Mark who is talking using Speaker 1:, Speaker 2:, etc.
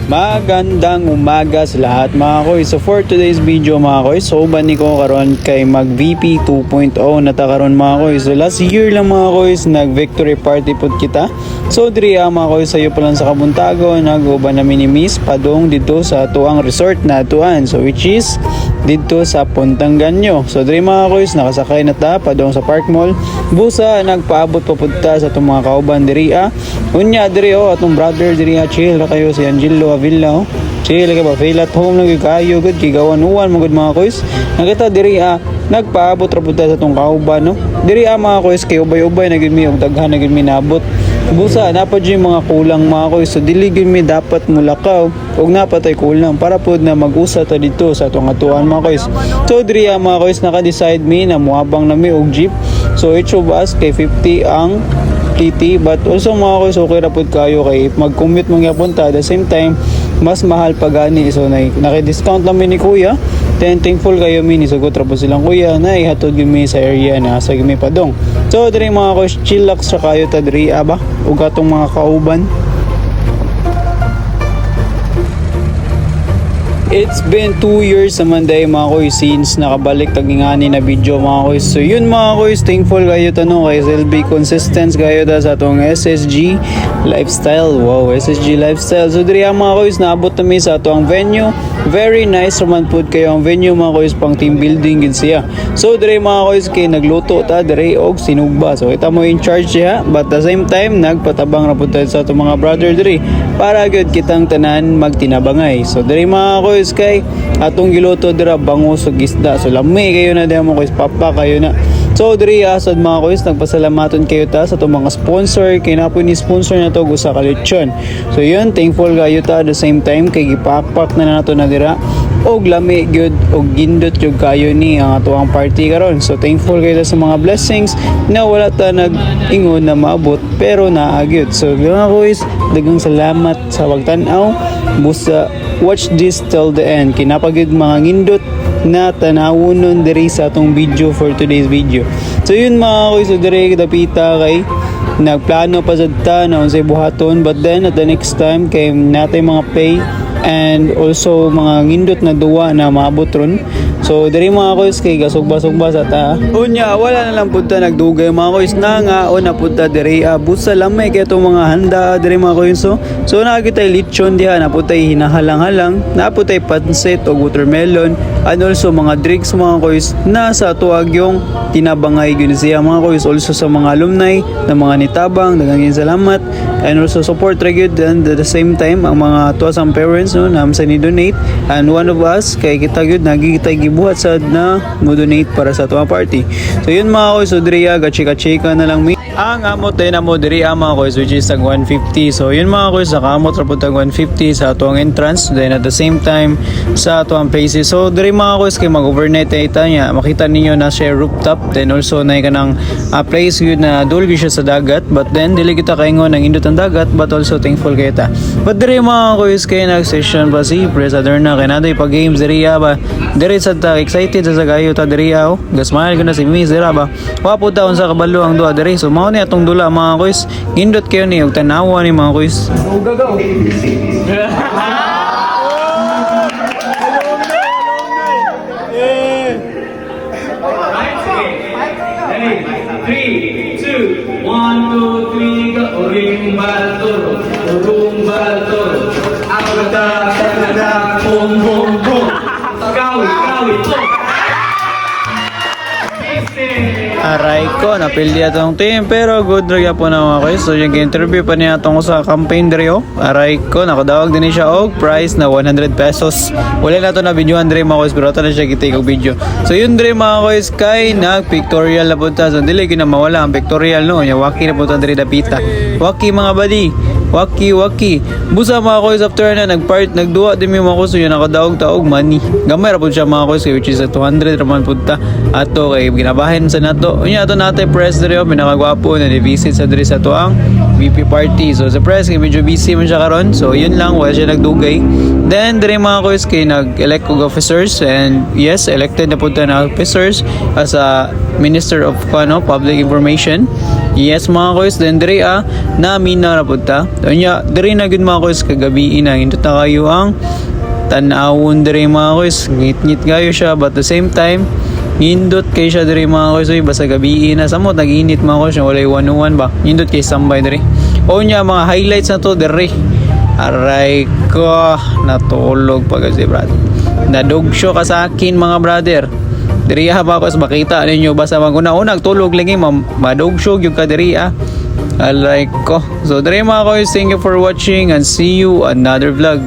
Speaker 1: Magandang umaga sa lahat mga koy. So for today's video mga koy, so bani ko karon kay mag VP 2.0 natakaron mga koy. So last year lang mga koy, nag victory party pud kita. So diri mga koy sayo pa lang sa Kabuntago, naguban na minimis padong dito sa tuang resort na tuan. So which is dito sa Puntang Ganyo. So diri mga koy, nakasakay na ta padong sa Park Mall. Busa nagpaabot pa pud ta sa itong mga kauban diri Unya diri atong brother diri chill ra kayo si Angelo Villa chill ka ba feel at home lang kayo good kigawan-uwan mo good mga koys nakita diri nagpaabot ra pud sa tong kauban no diri mga koys kay ubay-ubay na gid mi og daghan na gid mi nabot busa napad yung mga kulang mga koys so dili gid mi dapat mulakaw og napatay kulang para pud na mag-usa ta dito sa atong atuan mga koys so diri mga koys naka-decide mi na muabang na mi og jeep so each of us kay 50 ang TT but also mga koys okay ra pud kayo kay mag-commute mong yapunta at the same time mas mahal pa gani so naki-discount lang mi ni kuya then thankful kayo mi ni sugot ra pud silang kuya na ihatod gyud mi sa area na sa gyud mi padong so diri mga koys chillax ra kayo ta diri ba ug atong mga kauban. It's been 2 years naman dahil mga koy since nakabalik tagingani na video mga koy. So yun mga koy, thankful kayo tanong kay SLB consistent kayo da sa atong SSG Lifestyle. Wow, SSG Lifestyle. So diri mga koy, naabot kami sa atong venue. Very nice naman pud kayo ang venue mga koy pang team building gid siya. So diri mga koy kay nagluto ta diri og sinugba. So kita mo in charge siya but at the same time nagpatabang ra pud sa atong mga brother diri para gyud kitang tanan magtinabangay. So diri mga koy kay atong giluto dira bangus ug isda so lami kayo na demo koy papa kayo na so diri asad mga koy nagpasalamaton kayo ta sa atong mga sponsor kay napo ni sponsor na to usa ka lechon so yun thankful kayo ta at the same time kay gipakpak na nato na dira og lami gyud og gindot gyud kayo ni ang atuang party karon so thankful kayo sa mga blessings na wala ta nag-ingon na maabot pero naagyud so mga koy daghang salamat sa pagtan-aw busa watch this till the end kinapagid mga ngindot na tanawonon diri sa atong video for today's video so yun mga koy so diri dapita kay nagplano pa sad ta na unsay buhaton but then at the next time kay natay mga pay and also mga ngindot na duwa na maabot ron so diri mga koys kay gasugba-sugba sa ta unya wala na lang pud ta nagdugay mga koys na nga o na pud ta diri busa lamay kay itong mga handa diri mga koys so nakita lechon diha na pud tay hinahalang-halang na pud tay pansit o watermelon and also mga drinks mga koys na sa tuwag yung tinabangay gyud siya mga koys also sa mga alumni na mga nitabang daghang salamat and also support ra gyud and at the same time ang mga tuwasang parents no na sa ni donate and one of us kay kita gyud nagigitay gibuhat sad na mo donate para sa tuwa party so yun mga koys so diri chika-chika na lang mi ang amot din mo diri mga koys which is tag 150 so yun mga koys nakamot ra pud tag 150 sa atuang entrance then at the same time sa atuang places so diri mga koys kay mag-overnight ita niya makita ninyo na share rooftop then also na kanang place yun na dul siya sa dagat but then dili kita kaingon ng indot ang dagat but also thankful kay ta but diri mga koys kay nag session pa si President na kay naday pa games diri ba diri sa ta excited sa gayo ta diri gasmail ko na si Miss dira ba wa pud taon sa kabalo ang duha diri so mao ni atong dula mga koys gindot kayo ni og tanawa ni mga koys aray ko napildi atong team pero good ra gyapon na mga koys so yung interview pa niya atong sa campaign diri aray ko nakadawag din siya og price na 100 pesos wala na to na video andre mga koys pero ato na siya kitay og video so yun diri mga koys kay nag pictorial na punta so dili gyud na mawala ang pictorial no nya waki na punta diri dapita waki mga badi waki busa mga koys after na nagduwa din mi mga koys so yun nakadawag ta og money gamay ra pud siya mga koys which is 200 raman pud ta ato kay ginabahin sa nato unya ato natay press diri pinakagwapo na ni-visit sa diri sa tuang VP party so sa press kay medyo busy man siya karon so yun lang wala siya nagdugay then diri mga koys kay nag-elect og officers and yes elected na pud ta na officers as a Minister of Public Information Yes mga koys, then diri namin na rapunta. Nya diri na gud mga koys kagabi na hindot na kayo ang tan-awon diri mga koys. Ngit-ngit kayo siya but at the same time hindot kay siya diri mga koys. Oy, basta gabi na samot nag-init mga koys, walay 101 ba. Hindot kay sambay diri. O nya mga highlights na to diri. Aray ko, natulog pa kasi brad. Nadugsyo ka sa akin mga brother. Diri ba ko makita ninyo basta maguna-una tulog lagi madugsyo gyud ka diri Aray ko. So diri mga koys, thank you for watching and see you another vlog.